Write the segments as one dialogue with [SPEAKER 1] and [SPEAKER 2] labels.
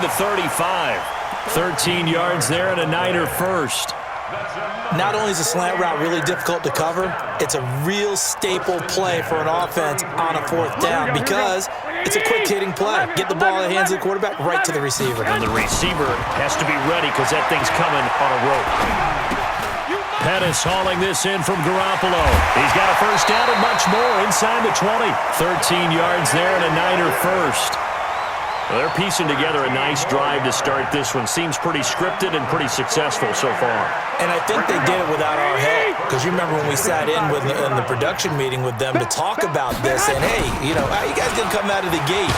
[SPEAKER 1] The 35. 13 yards there and a Niner first.
[SPEAKER 2] Not only is a slant route really difficult to cover, it's a real staple play for an offense on a fourth down because it's a quick-hitting play. Get the ball in the hands of the quarterback right to the receiver.
[SPEAKER 1] And the receiver has to be ready because that thing's coming on a rope. Pettis hauling this in from Garoppolo. He's got a first down and much more inside the 20. 13 yards there and a Niner first. Well, they're piecing together a nice drive to start this one. Seems pretty scripted and pretty successful so far.
[SPEAKER 2] And I think they did it without our help. Because you remember when we sat in the production meeting with them to talk about this, and hey, how you guys gonna come out of the gate?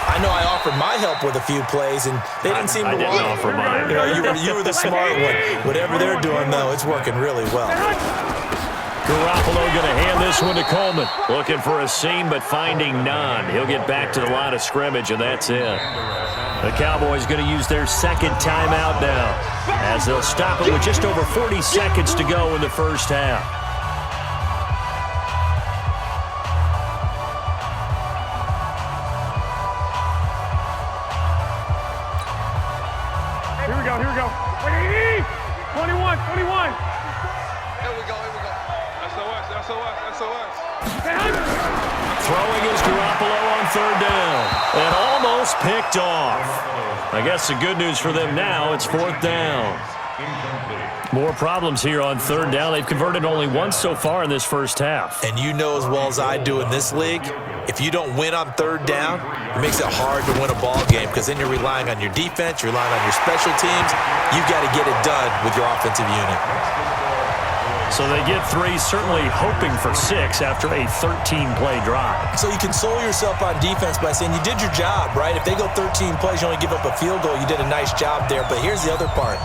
[SPEAKER 2] I know I offered my help with a few plays, and they didn't seem to want it.
[SPEAKER 1] I didn't offer mine.
[SPEAKER 2] You were the smart one. Whatever they're doing, though, it's working really well.
[SPEAKER 1] Garoppolo going to hand this one to Coleman. Looking for a seam, but finding none. He'll get back to the line of scrimmage, and that's it. The Cowboys going to use their second timeout now, as they'll stop it with just over 40 seconds to go in the first half.
[SPEAKER 3] Here we go. 21.
[SPEAKER 1] Throwing is Garoppolo on third down. And almost picked off. I guess the good news for them now, it's fourth down. More problems here on third down. They've converted only once so far in this first half.
[SPEAKER 2] And you know as well as I do in this league, if you don't win on third down, it makes it hard to win a ball game because then you're relying on your defense, you're relying on your special teams. You've got to get it done with your offensive unit.
[SPEAKER 1] So they get 3, certainly hoping for 6 after a 13-play drive.
[SPEAKER 2] So you console yourself on defense by saying you did your job, right? If they go 13 plays, you only give up a field goal, you did a nice job there. But here's the other part.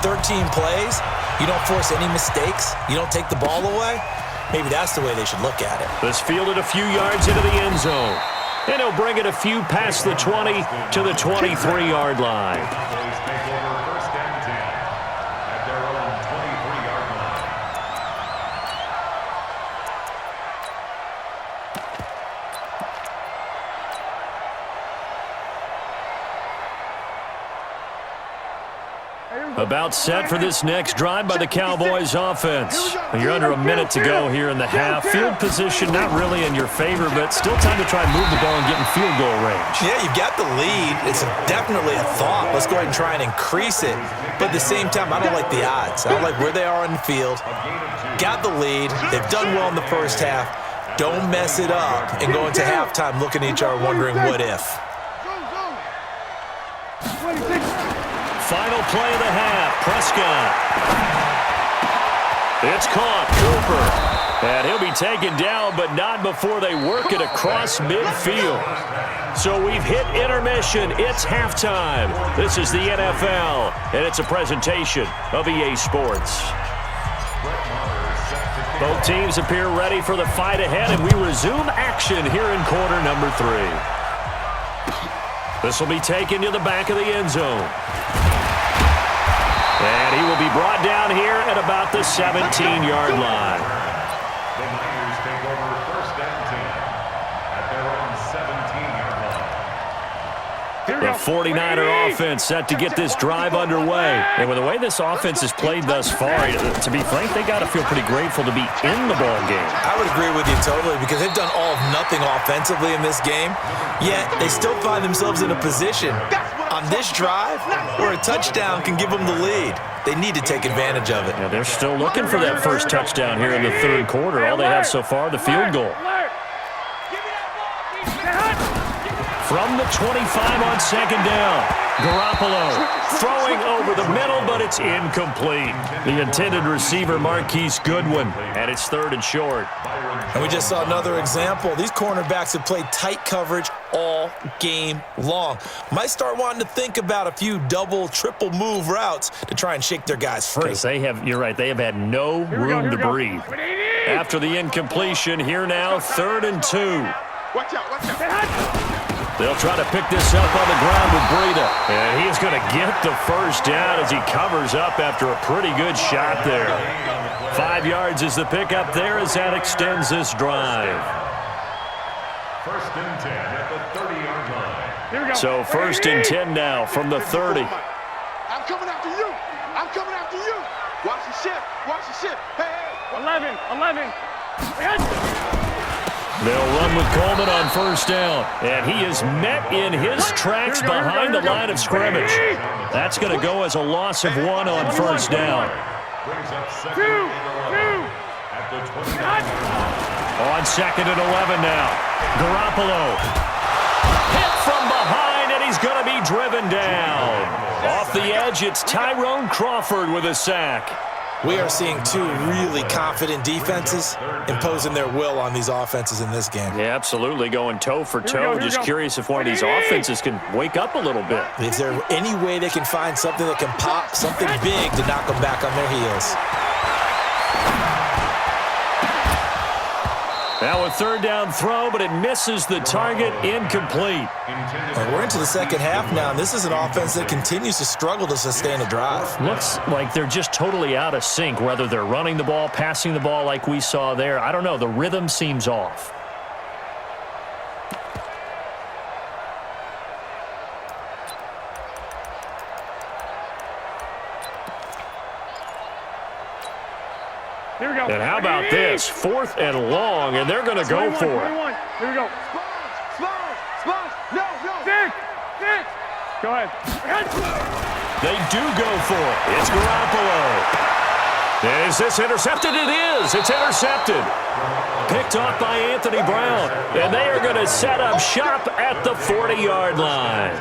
[SPEAKER 2] 13 plays, you don't force any mistakes, you don't take the ball away. Maybe that's the way they should look at it.
[SPEAKER 1] This fielded a few yards into the end zone. And he'll bring it a few past the 20 to the 23-yard line. About set for this next drive by the Cowboys offense. You're under a minute to go here in the half. Field position not really in your favor, but still time to try and move the ball and get in field goal range.
[SPEAKER 2] Yeah, you've got the lead. It's definitely a thought. Let's go ahead and try and increase it. But at the same time, I don't like the odds. I don't like where they are on the field. Got the lead. They've done well in the first half. Don't mess it up and go into halftime looking at each other wondering what if.
[SPEAKER 1] Final play of the half, Prescott. It's caught, Cooper. And he'll be taken down, but not before they work it across midfield. So we've hit intermission. It's halftime. This is the NFL, and it's a presentation of EA Sports. Both teams appear ready for the fight ahead, and we resume action here in quarter number 3. This will be taken to the back of the end zone. And he will be brought down here at about the 17-yard line.
[SPEAKER 4] The Niners take over first and 10 at their own 17-yard line.
[SPEAKER 1] The 49er offense set to get this drive underway. And with the way this offense has played thus far, to be frank, they got to feel pretty grateful to be in the ball game.
[SPEAKER 2] I would agree with you totally because they've done all of nothing offensively in this game, yet they still find themselves in a position on this drive where a touchdown can give them the lead. They need to take advantage of it.
[SPEAKER 1] Yeah, they're still looking for that first touchdown here in the third quarter. All they have so far, the field goal. From the 25 on second down, Garoppolo throwing over the middle, but it's incomplete. The intended receiver, Marquise Goodwin, and it's third and short.
[SPEAKER 2] And we just saw another example. These cornerbacks have played tight coverage all game long. Might start wanting to think about a few double, triple move routes to try and shake their guys free.
[SPEAKER 1] Because you're right, they have had no room to breathe. After the incompletion, here now, 3rd and 2.
[SPEAKER 3] Watch out.
[SPEAKER 1] They'll try to pick this up on the ground with Breida. And he is going to get the first down as he covers up after a pretty good shot there. 5 yards is the pickup there as that extends this drive.
[SPEAKER 4] First and 10 at the 30-yard line.
[SPEAKER 3] Here we go.
[SPEAKER 1] So first and 10 now from the 30.
[SPEAKER 3] I'm coming after you. I'm coming after you. Watch the ship. Watch the ship. Hey, hey. 11.
[SPEAKER 1] They'll run with Coleman on first down. And he is met in his tracks behind the line of scrimmage. That's going to go as a loss of 1 on first down.
[SPEAKER 3] Two.
[SPEAKER 1] On second and 11 now. Garoppolo. Hit from behind, and he's going to be driven down. Off the edge, it's Tyrone Crawford with a sack.
[SPEAKER 2] We are seeing two really confident defenses imposing their will on these offenses in this game.
[SPEAKER 1] Yeah, absolutely, going toe for toe. Just curious if one of these offenses can wake up a little bit.
[SPEAKER 2] Is there any way they can find something that can pop, something big to knock them back on their heels?
[SPEAKER 1] Now a third down throw, but it misses the target, incomplete.
[SPEAKER 2] And we're into the second half now, and this is an offense that continues to struggle to sustain a drive.
[SPEAKER 1] Looks like they're just totally out of sync, whether they're running the ball, passing the ball like we saw there. I don't know. The rhythm seems off.
[SPEAKER 3] Here we go.
[SPEAKER 1] And how about this? 4th and long, and they're going to go for it.
[SPEAKER 3] 21. Here we go. Spot. No. Six. Go ahead.
[SPEAKER 1] They do go for it. It's Garoppolo. Is this intercepted? It is. It's intercepted. Picked off by Anthony Brown. And they are going to set up shop at the 40-yard line.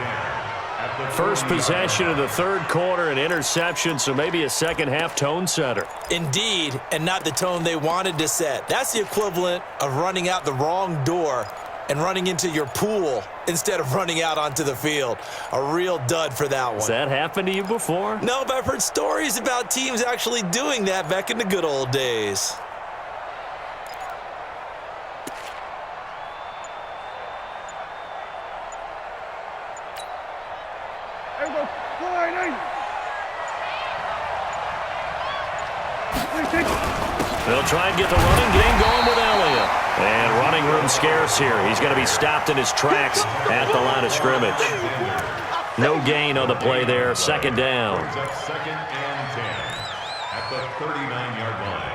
[SPEAKER 1] First possession of the third quarter, an interception, so maybe a second-half tone setter.
[SPEAKER 2] Indeed, and not the tone they wanted to set. That's the equivalent of running out the wrong door and running into your pool instead of running out onto the field. A real dud for that one.
[SPEAKER 1] Has that happened to you before?
[SPEAKER 2] No, but I've heard stories about teams actually doing that back in the good old days.
[SPEAKER 1] They'll try and get the running game going with Elliott. And running room scarce here. He's going to be stopped in his tracks at the line of scrimmage. No gain on the play there. Second down.
[SPEAKER 4] Second and 10 at the 39-yard line.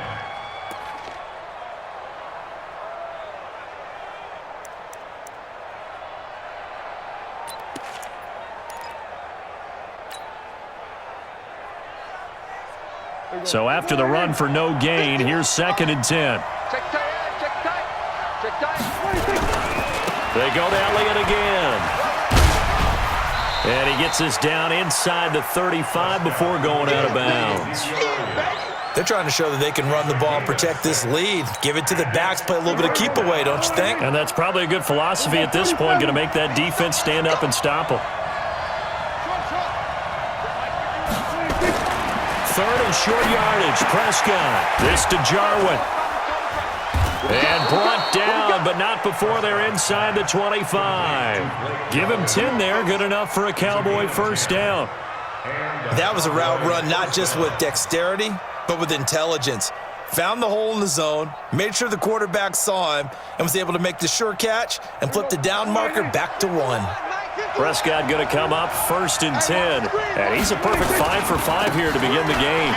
[SPEAKER 1] So after the run for no gain, here's second and 10.
[SPEAKER 3] Check tight.
[SPEAKER 1] They go to Elliott again. And he gets this down inside the 35 before going out of bounds.
[SPEAKER 2] They're trying to show that they can run the ball and protect this lead. Give it to the backs, play a little bit of keep away, don't you think?
[SPEAKER 1] And that's probably a good philosophy at this point, going to make that defense stand up and stop them. Third and short yardage. Prescott. This to Jarwin. And brought down, but not before they're inside the 25. Give him 10 there. Good enough for a Cowboy first down.
[SPEAKER 2] That was a route run not just with dexterity, but with intelligence. Found the hole in the zone, made sure the quarterback saw him, and was able to make the sure catch and flip the down marker back to 1.
[SPEAKER 1] Prescott going to come up first and 10. And he's a perfect 5 for 5 here to begin the game.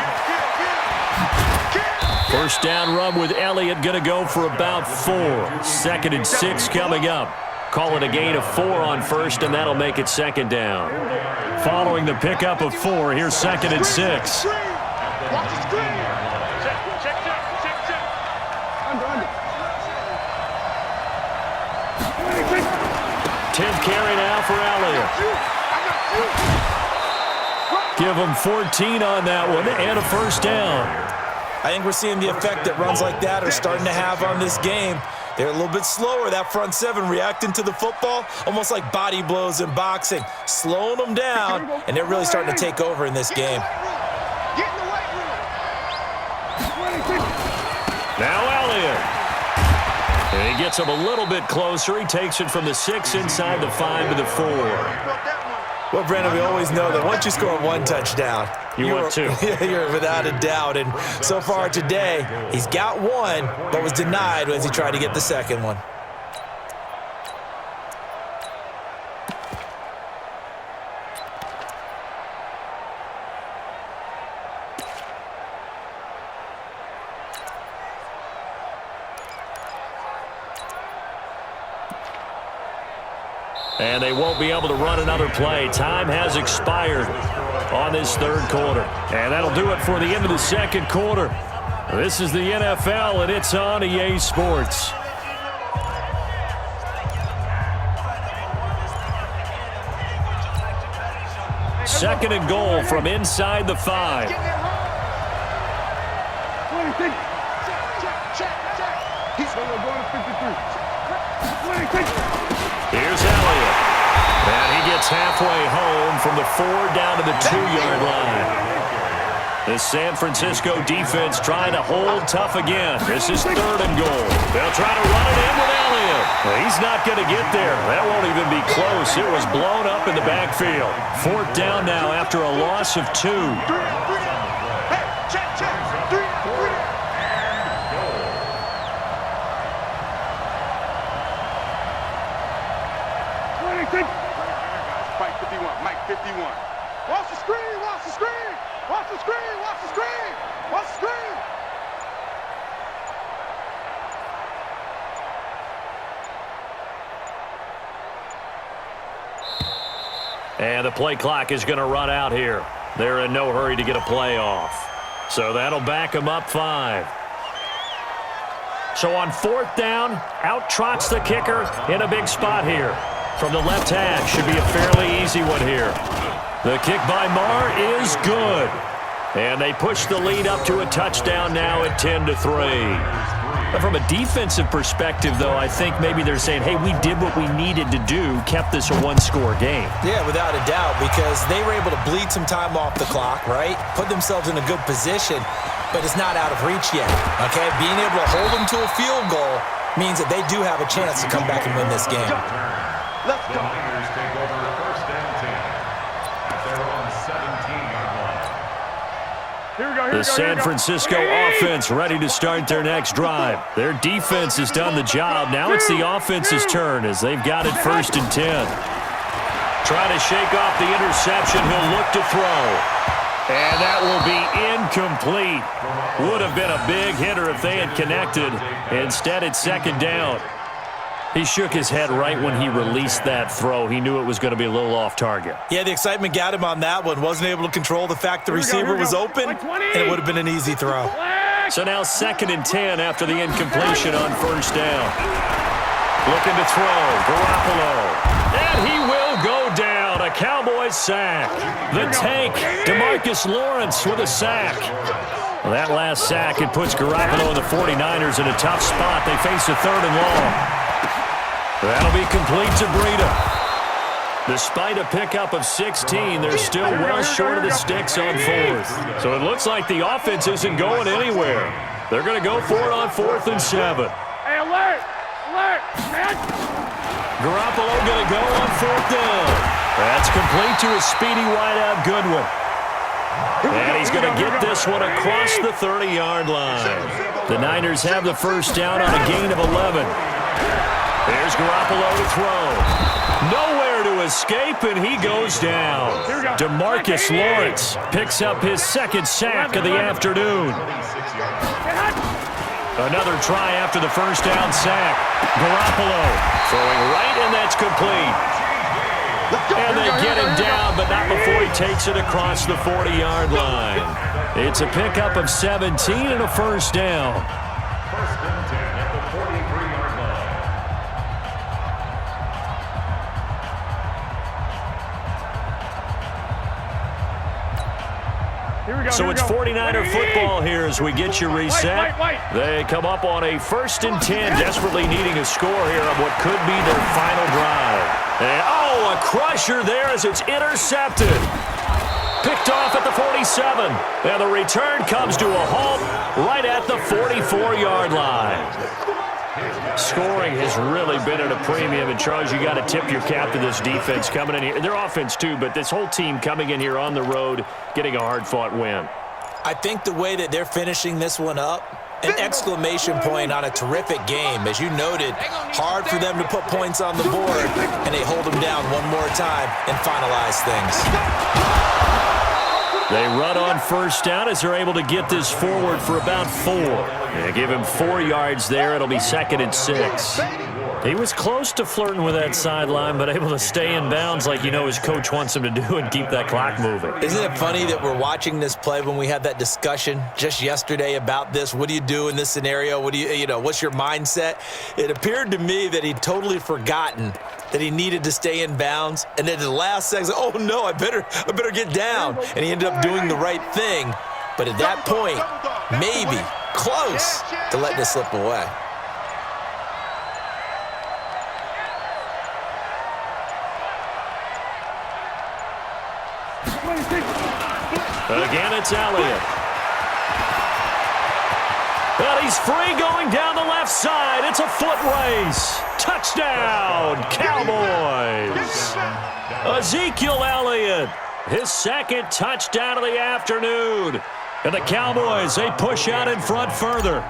[SPEAKER 1] First down run with Elliott going to go for about 4. Second and 6 coming up. Call it a gain of 4 on first, and that'll make it second down. Following the pickup of 4, here's second and 6.
[SPEAKER 3] Under.
[SPEAKER 1] 10th carry now for Elliott. Give him 14 on that one and a first down.
[SPEAKER 2] I think we're seeing the effect that runs like that are starting to have on this game. They're a little bit slower, that front seven, reacting to the football, almost like body blows in boxing, slowing them down, and they're really starting to take over in this game.
[SPEAKER 1] Now Elliott. And he gets him a little bit closer. He takes it from the 6 inside the 5 to the 4.
[SPEAKER 2] Well, Brandon, we always know that once you score one touchdown,
[SPEAKER 1] you're
[SPEAKER 2] without a doubt. And so far today, he's got one, but was denied as he tried to get the second one.
[SPEAKER 1] And they won't be able to run another play. Time has expired on this third quarter. And that'll do it for the end of the second quarter. This is the NFL, and it's on EA Sports. Second and goal from inside the 5. Here's Elliott. And he gets halfway home from the 4 down to the 2-yard line. The San Francisco defense trying to hold tough again. This is third and goal. They'll try to run it in with Elliott. Well, he's not going to get there. That won't even be close. It was blown up in the backfield. Fourth down now after a loss of 2.
[SPEAKER 3] Mike 51, Mike 51. Watch the screen, watch the screen, watch the screen, watch the screen, watch the screen.
[SPEAKER 1] And the play clock is going to run out here. They're in no hurry to get a play off. So that'll back them up 5. So on fourth down, out trots the kicker in a big spot here. From the left hash, should be a fairly easy one here. The kick by Marr is good. And they push the lead up to a touchdown now at 10-3. From a defensive perspective, though, I think maybe they're saying, hey, we did what we needed to do, kept this a one-score game.
[SPEAKER 2] Yeah, without a doubt, because they were able to bleed some time off the clock, right? Put themselves in a good position, but it's not out of reach yet, okay? Being able to hold them to a field goal means that they do have a chance to come back and win this game.
[SPEAKER 3] Let's go.
[SPEAKER 4] The Niners take over first and 10 at their own 17-yard line.
[SPEAKER 1] The San Francisco offense ready to start their next drive. Their defense has done the job. Now it's the offense's turn as they've got it first and 10. Trying to shake off the interception. He'll look to throw. And that will be incomplete. Would have been a big hitter if they had connected. Instead, it's second down. He shook his head right when he released that throw. He knew it was going to be a little off target.
[SPEAKER 2] Yeah, the excitement got him on that one. Wasn't able to control the fact the receiver was open, and it would have been an easy throw.
[SPEAKER 1] So now second and 10 after the incompletion on first down. Looking to throw. Garoppolo. And he will go down. A Cowboys sack. The tank, DeMarcus Lawrence with a sack. Well, that last sack, it puts Garoppolo and the 49ers in a tough spot. They face a third and long. That'll be complete to Breida. Despite a pickup of 16, they're still well short of the sticks on fourth. So it looks like the offense isn't going anywhere. They're going to go for it on 4th and 7.
[SPEAKER 3] Hey, alert! Alert! Man!
[SPEAKER 1] Garoppolo going to go on 4th down. That's complete to a speedy wideout Goodwin. And he's going to get this one across the 30-yard line. The Niners have the first down on a gain of 11. There's Garoppolo to throw. Nowhere to escape, and he goes down. DeMarcus Lawrence picks up his second sack of the afternoon. Another try after the first down sack. Garoppolo throwing right, and that's complete. And they get him down, but not before he takes it across the 40-yard line. It's a pickup of 17 and a first down.
[SPEAKER 4] First and 10 at the 43-yard line.
[SPEAKER 1] So it's 49er football here as we get you reset. They come up on a first and 10, desperately needing a score here on what could be their final drive. And, a crusher there as it's intercepted. Picked off at the 47. And the return comes to a halt right at the 44-yard line. Scoring has really been at a premium. And, Charles, you got to tip your cap to this defense coming in here. Their offense, too, but this whole team coming in here on the road, getting a hard-fought win.
[SPEAKER 2] I think the way that they're finishing this one up, an exclamation point on a terrific game. As you noted, hard for them to put points on the board, and they hold them down one more time and finalize things.
[SPEAKER 1] They run on first down as they're able to get this forward for about 4. They give him 4 yards there. It'll be second and 6. He was close to flirting with that sideline, but able to stay in bounds like his coach wants him to do and keep that clock moving.
[SPEAKER 2] Isn't it funny that we're watching this play when we had that discussion just yesterday about this? What do you do in this scenario? What do what's your mindset? It appeared to me that he'd totally forgotten that he needed to stay in bounds, and then at the last second, oh no, I better get down. And he ended up doing the right thing. But at that point, maybe close to letting it slip away.
[SPEAKER 1] Again, it's Elliott. But he's free going down the left side. It's a foot race. Touchdown, Cowboys. Ezekiel Elliott, his second touchdown of the afternoon. And the Cowboys, they push out in front further.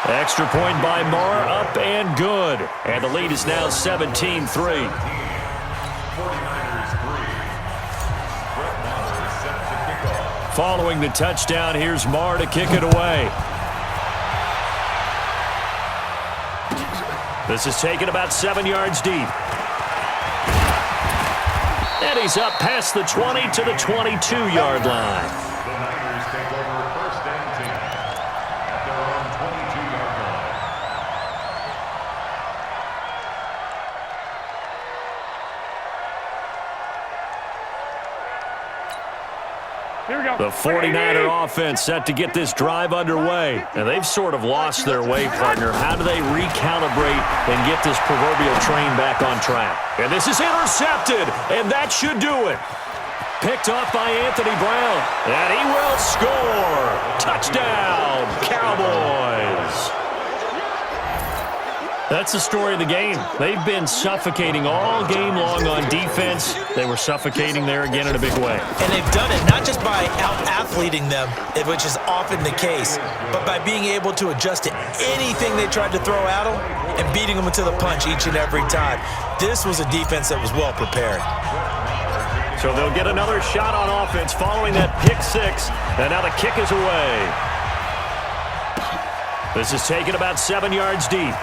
[SPEAKER 1] Extra point by Marr, up and good. And the lead is now 17-3. Following the touchdown, here's Marr to kick it away. This is taken about 7 yards deep. And he's up past the 20 to the 22-yard line.
[SPEAKER 4] The Niners take over first and 10 at their own 22-yard line.
[SPEAKER 3] Here we go.
[SPEAKER 1] The 49er offense set to get this drive underway. And they've sort of lost their way, partner. How do they recalibrate and get this proverbial train back on track? And this is intercepted, and that should do it. Picked off by Anthony Brown, and he will score. Touchdown, Cowboys. That's the story of the game. They've been suffocating all game long on defense. They were suffocating there again in a big way.
[SPEAKER 2] And they've done it not just by out-athleting them, which is often the case, but by being able to adjust to anything they tried to throw at them and beating them to the punch each and every time. This was a defense that was well prepared.
[SPEAKER 1] So they'll get another shot on offense following that pick six, and now the kick is away. This is taken about 7 yards deep.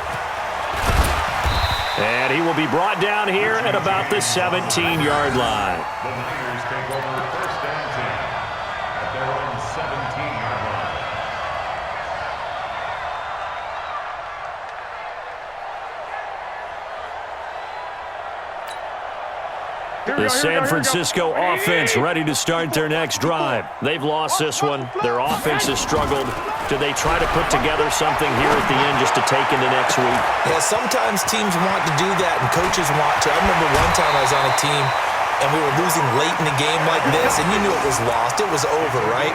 [SPEAKER 1] And he will be brought down here at about the 17-yard line.
[SPEAKER 4] The Niners take over first and 10 at their own 17-yard line.
[SPEAKER 1] The San Francisco offense ready to start their next drive. They've lost this one. Their offense has struggled. Do they try to put together something here at the end just to take into next week?
[SPEAKER 2] Yeah, sometimes teams want to do that and coaches want to. I remember one time I was on a team and we were losing late in the game like this, and you knew it was lost. It was over, right?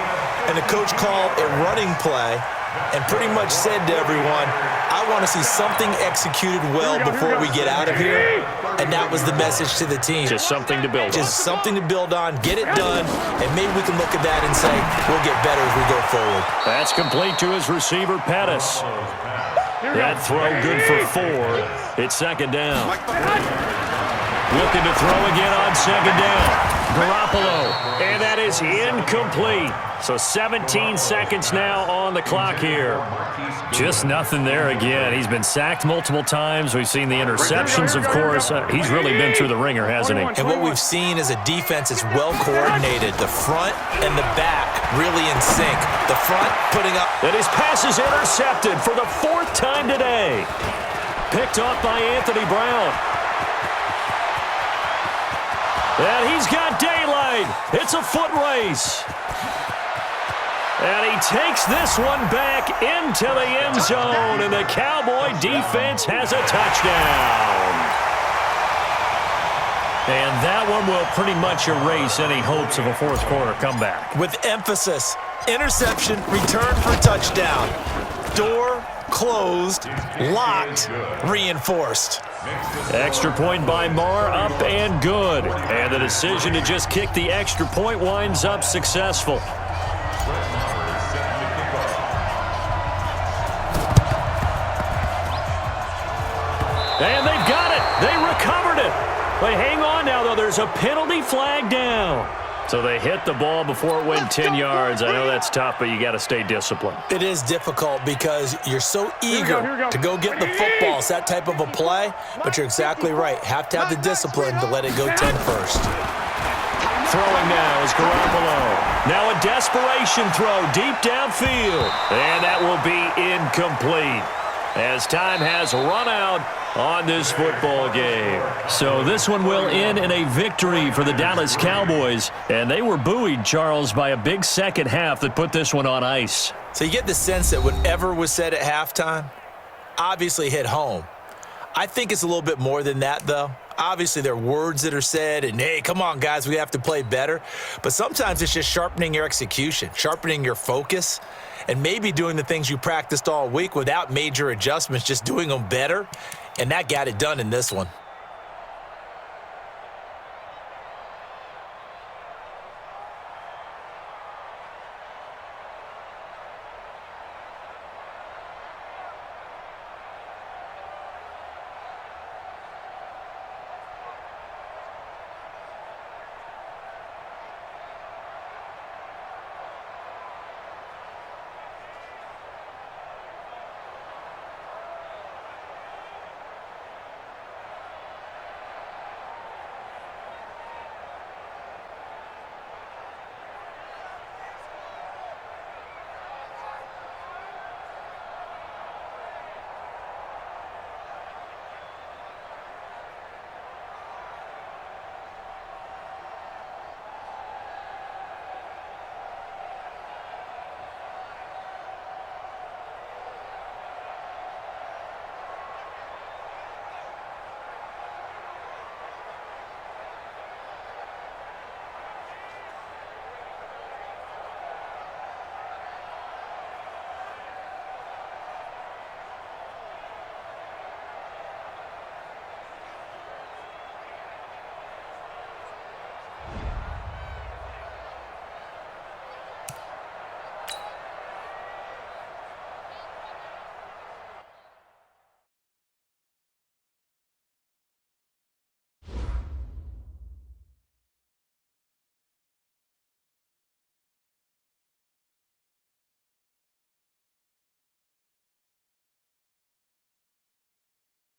[SPEAKER 2] And the coach called a running play and pretty much said to everyone, I want to see something executed well before we get out of here. And that was the message to the team.
[SPEAKER 1] Just something to build on.
[SPEAKER 2] Just something to build on, get it done, and maybe we can look at that and say, we'll get better as we go forward.
[SPEAKER 1] That's complete to his receiver, Pettis. That throw good for 4. It's second down. Looking to throw again on second down. Garoppolo, and that is incomplete. So 17 seconds now on the clock here. Just nothing there again. He's been sacked multiple times. We've seen the interceptions, of course. He's really been through the ringer, hasn't he?
[SPEAKER 2] And what we've seen is a defense that's well coordinated. The front and the back really in sync. The front putting up.
[SPEAKER 1] And his pass is intercepted for the 4th time today. Picked off by Anthony Brown. And he's got daylight. It's a foot race. And he takes this one back into the end zone, and the Cowboy defense has a touchdown. And that one will pretty much erase any hopes of a fourth quarter comeback.
[SPEAKER 2] With emphasis, interception, return for touchdown. Door closed, locked, reinforced.
[SPEAKER 1] Extra point by Marr, up and good. And the decision to just kick the extra point winds up successful. And they've got it. They recovered it. They hang on now, though. There's a penalty flag down. So they hit the ball before it went 10 yards. I know that's tough, but you got to stay disciplined.
[SPEAKER 2] It is difficult because you're so eager to go get the football. It's that type of a play, but you're exactly right. Have to have the discipline to let it go 10 first.
[SPEAKER 1] Throwing now is Garoppolo. Now a desperation throw deep downfield. And that will be incomplete as time has run out on this football game. So this one will end in a victory for the Dallas Cowboys. And they were buoyed, Charles, by a big second half that put this one on ice.
[SPEAKER 2] So you get the sense that whatever was said at halftime obviously hit home. I think it's a little bit more than that, though. Obviously, there are words that are said, and, hey, come on, guys, we have to play better. But sometimes it's just sharpening your execution, sharpening your focus, and maybe doing the things you practiced all week without major adjustments, just doing them better. And that got it done in this one.